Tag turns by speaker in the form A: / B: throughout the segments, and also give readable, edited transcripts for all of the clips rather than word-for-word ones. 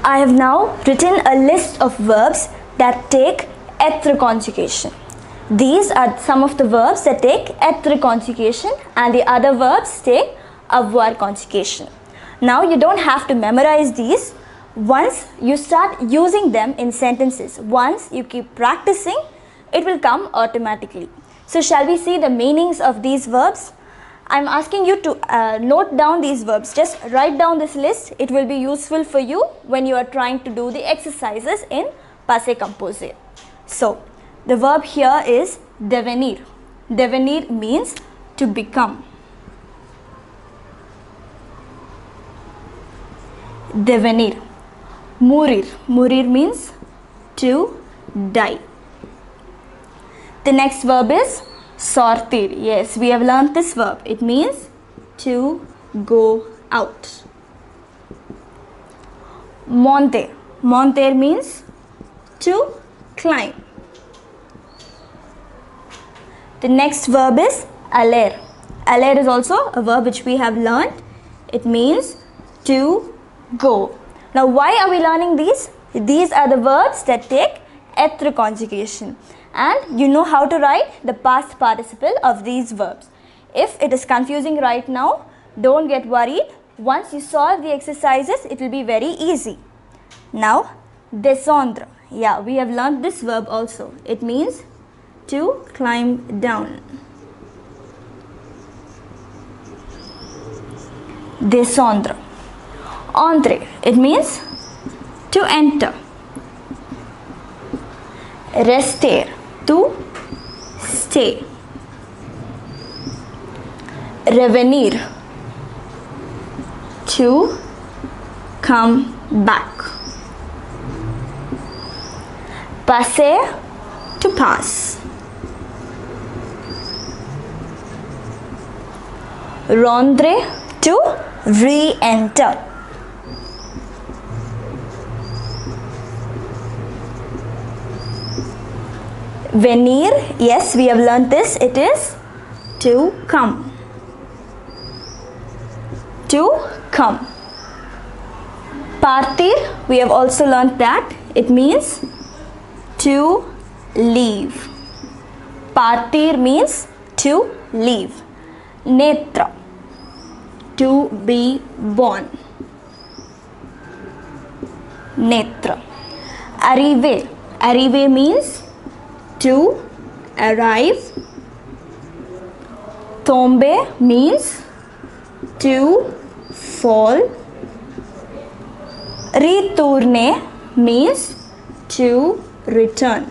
A: I have now written a list of verbs that take être conjugation. These are some of the verbs that take être conjugation and the other verbs take avoir conjugation. Now you don't have to memorize these. Once you start using them in sentences, once you keep practicing, it will come automatically. So shall we see the meanings of these verbs? I'm asking you to note down these verbs. Just write down this list. It will be useful for you when you are trying to do the exercises in passé composé. So, the verb here is devenir. Devenir means to become. Devenir. Mourir. Mourir means to die. The next verb is sortir. Yes, we have learned this verb. It means to go out. Monter. Monter means to climb. The next verb is aller. Aller is also a verb which we have learned. It means to go. Now, why are we learning these? These are the verbs that take être conjugation. And you know how to write the past participle of these verbs. If it is confusing right now, don't get worried. Once you solve the exercises, it will be very easy. Now, descendre. Yeah, we have learned this verb also. It means to climb down. Descendre. Entrer. It means to enter. Rester. To stay. Revenir. To come back. Passer. To pass. Rendre. To re-enter. Venir, yes, we have learnt this. It is to come. To come. Partir, we have also learnt that. It means to leave. Partir means to leave. Netra, to be born. Netra. Arriver. Arriver means to arrive. Tomber means to fall. Retourner means to return.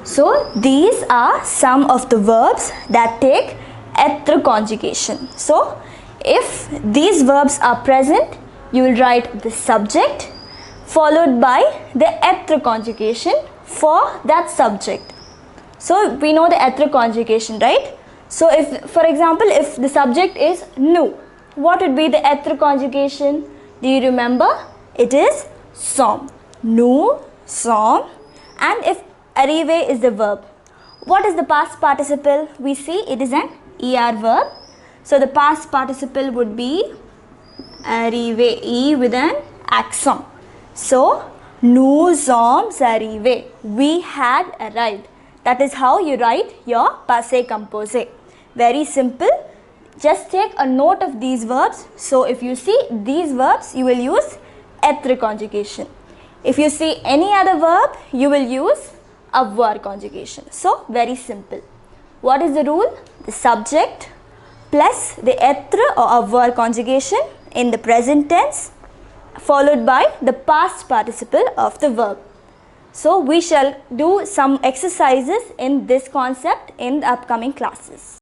A: So these are some of the verbs that take être conjugation. So if these verbs are present, you will write the subject followed by the être conjugation for that subject. So we know the être conjugation, right? So if, for example, if the subject is nous, what would be the être conjugation? Do you remember? It is sommes. Nous sommes. And if arriver is the verb, what is the past participle? We see it is an er verb. So the past participle would be arriver, e with an accent. So, nous sommes arrivés. We had arrived. That is how you write your passé composé. Very simple. Just take a note of these verbs. So, if you see these verbs, you will use être conjugation. If you see any other verb, you will use avoir conjugation. So, very simple. What is the rule? The subject plus the être or avoir conjugation in the present tense, followed by the past participle of the verb. So we shall do some exercises in this concept in the upcoming classes.